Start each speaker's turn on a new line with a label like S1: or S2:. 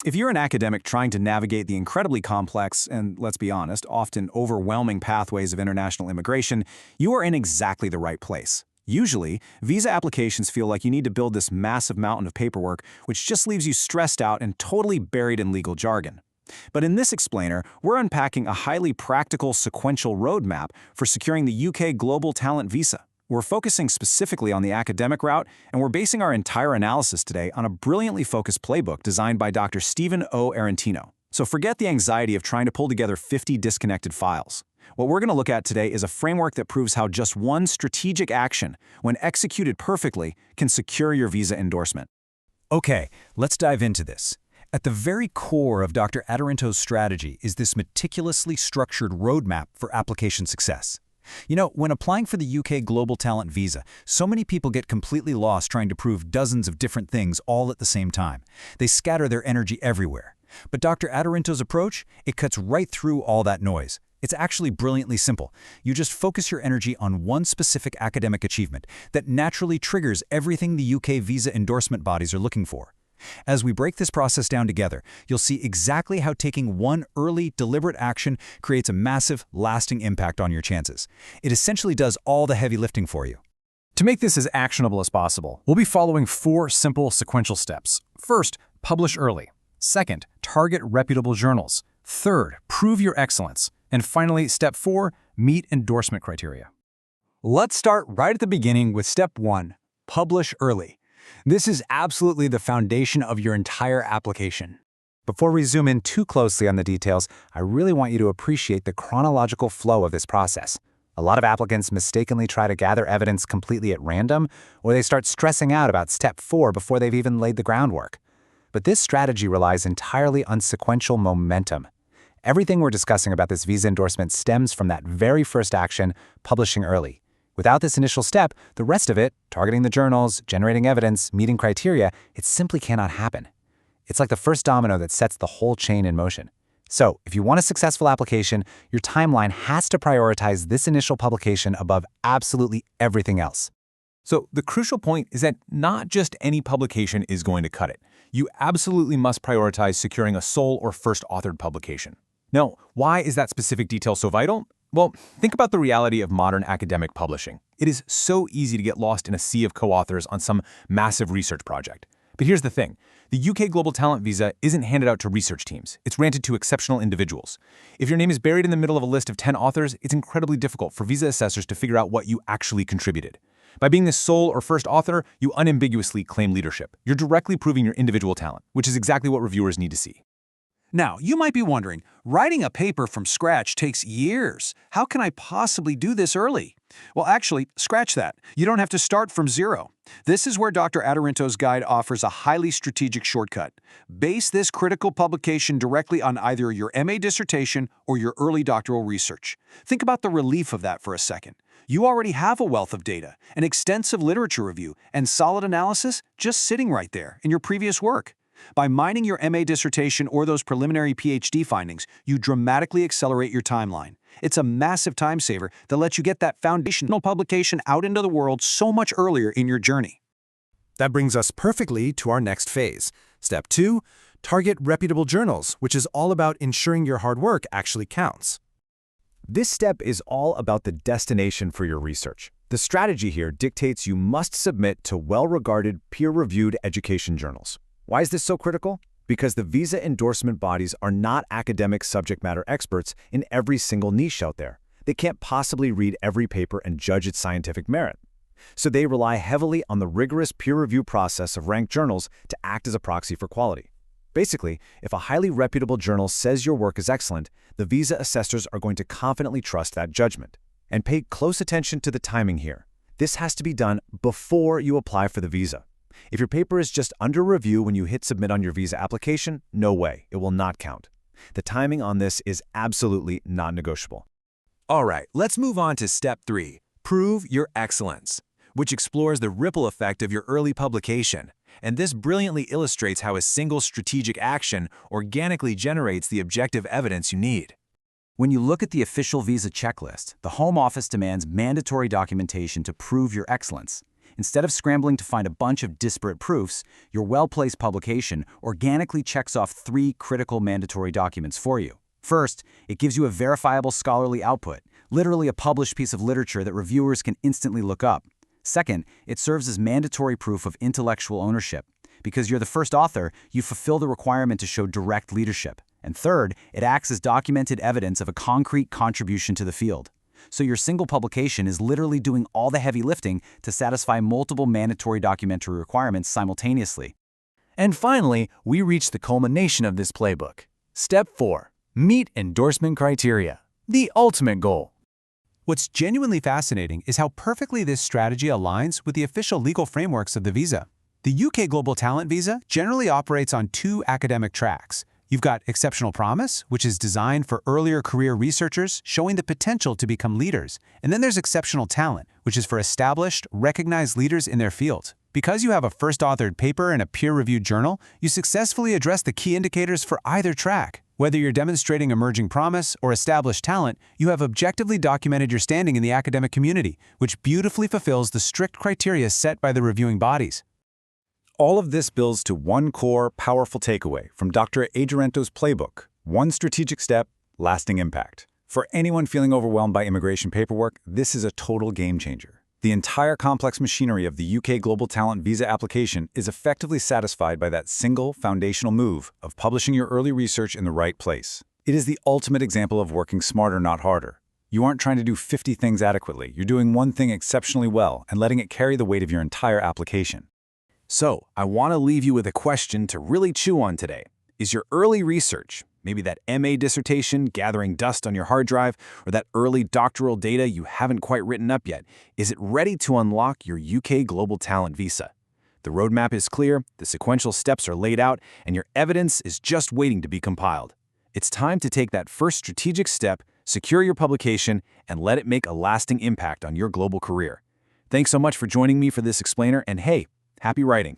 S1: If you're an academic trying to navigate the incredibly complex and, let's be honest, often overwhelming pathways of international immigration, you are in exactly the right place. Usually, visa applications feel like you need to build this massive mountain of paperwork, which just leaves you stressed out and totally buried in legal jargon. But in this explainer, we're unpacking a highly practical sequential roadmap for securing the UK Global Talent Visa. We're focusing specifically on the academic route, and we're basing our entire analysis today on a brilliantly focused playbook designed by Dr. Stephen O. Arantino. So forget the anxiety of trying to pull together 50 disconnected files. What we're going to look at today is a framework that proves how just one strategic action, when executed perfectly, can secure your visa endorsement.
S2: Okay, let's dive into this. At the very core of Dr. Aderanto's strategy is this meticulously structured roadmap for application success. You know, when applying for the UK Global Talent Visa, so many people get completely lost trying to prove dozens of different things all at the same time. They scatter their energy everywhere. But Dr. Aderanto's approach, it cuts right through all that noise. It's actually brilliantly simple. You just focus your energy on one specific academic achievement that naturally triggers everything the UK visa endorsement bodies are looking for. As we break this process down together, you'll see exactly how taking one early, deliberate action creates a massive, lasting impact on your chances. It essentially does all the heavy lifting for you.
S1: To make this as actionable as possible, we'll be following 4 simple sequential steps. First, publish early. Second, target reputable journals. Third, prove your excellence. And finally, step 4, meet endorsement criteria.
S3: Let's start right at the beginning with step 1, publish early. This is absolutely the foundation of your entire application.
S4: Before we zoom in too closely on the details, I really want you to appreciate the chronological flow of this process. A lot of applicants mistakenly try to gather evidence completely at random, or they start stressing out about step 4 before they've even laid the groundwork. But this strategy relies entirely on sequential momentum. Everything we're discussing about this visa endorsement stems from that very first action, publishing early. Without this initial step, the rest of it, targeting the journals, generating evidence, meeting criteria, it simply cannot happen. It's like the first domino that sets the whole chain in motion. So, if you want a successful application, your timeline has to prioritize this initial publication above absolutely everything else.
S5: So the crucial point is that not just any publication is going to cut it. You absolutely must prioritize securing a sole or first authored publication. Now, why is that specific detail so vital? Well, think about the reality of modern academic publishing. It is so easy to get lost in a sea of co-authors on some massive research project. But here's the thing. The UK Global Talent Visa isn't handed out to research teams. It's granted to exceptional individuals. If your name is buried in the middle of a list of 10 authors, it's incredibly difficult for visa assessors to figure out what you actually contributed. By being the sole or first author, you unambiguously claim leadership. You're directly proving your individual talent, which is exactly what reviewers need to see.
S6: Now, you might be wondering, writing a paper from scratch takes years. How can I possibly do this early? Well, actually, scratch that. You don't have to start from zero. This is where Dr. Aderanto's guide offers a highly strategic shortcut. Base this critical publication directly on either your MA dissertation or your early doctoral research. Think about the relief of that for a second. You already have a wealth of data, an extensive literature review, and solid analysis just sitting right there in your previous work. By mining your MA dissertation or those preliminary PhD findings, you dramatically accelerate your timeline. It's a massive time saver that lets you get that foundational publication out into the world so much earlier in your journey.
S2: That brings us perfectly to our next phase. Step 2, target reputable journals, which is all about ensuring your hard work actually counts.
S1: This step is all about the destination for your research. The strategy here dictates you must submit to well-regarded, peer-reviewed education journals. Why is this so critical? Because the visa endorsement bodies are not academic subject matter experts in every single niche out there. They can't possibly read every paper and judge its scientific merit. So they rely heavily on the rigorous peer review process of ranked journals to act as a proxy for quality. Basically, if a highly reputable journal says your work is excellent, the visa assessors are going to confidently trust that judgment. And pay close attention to the timing here. This has to be done before you apply for the visa. If your paper is just under review when you hit submit on your visa application, no way, it will not count. The timing on this is absolutely non-negotiable.
S5: All right, let's move on to step 3, prove your excellence, which explores the ripple effect of your early publication. And this brilliantly illustrates how a single strategic action organically generates the objective evidence you need.
S7: When you look at the official visa checklist, the Home Office demands mandatory documentation to prove your excellence.
S2: Instead of scrambling to find a bunch of disparate proofs, your well-placed publication organically checks off 3 critical mandatory documents for you. First, it gives you a verifiable scholarly output, literally a published piece of literature that reviewers can instantly look up. Second, it serves as mandatory proof of intellectual ownership. Because you're the first author, you fulfill the requirement to show direct leadership. And third, it acts as documented evidence of a concrete contribution to the field. So your single publication is literally doing all the heavy lifting to satisfy multiple mandatory documentary requirements simultaneously.
S1: And finally, we reach the culmination of this playbook. Step 4. Meet endorsement criteria. The ultimate goal.
S3: What's genuinely fascinating is how perfectly this strategy aligns with the official legal frameworks of the visa. The UK Global Talent Visa generally operates on 2 academic tracks. You've got Exceptional Promise, which is designed for earlier career researchers showing the potential to become leaders. And then there's Exceptional Talent, which is for established, recognized leaders in their field. Because you have a first-authored paper in a peer-reviewed journal, you successfully address the key indicators for either track. Whether you're demonstrating emerging promise or established talent, you have objectively documented your standing in the academic community, which beautifully fulfills the strict criteria set by the reviewing bodies.
S1: All of this builds to one core, powerful takeaway from Dr. Adarento's playbook: one strategic step, lasting impact. For anyone feeling overwhelmed by immigration paperwork, this is a total game changer. The entire complex machinery of the UK Global Talent Visa application is effectively satisfied by that single foundational move of publishing your early research in the right place. It is the ultimate example of working smarter, not harder. You aren't trying to do 50 things adequately. You're doing one thing exceptionally well and letting it carry the weight of your entire application. So, I want to leave you with a question to really chew on today. Is your early research, maybe that MA dissertation gathering dust on your hard drive, or that early doctoral data you haven't quite written up yet, is it ready to unlock your UK Global Talent Visa? The roadmap is clear, the sequential steps are laid out, and your evidence is just waiting to be compiled. It's time to take that first strategic step, secure your publication, and let it make a lasting impact on your global career. Thanks so much for joining me for this explainer, and hey, happy writing.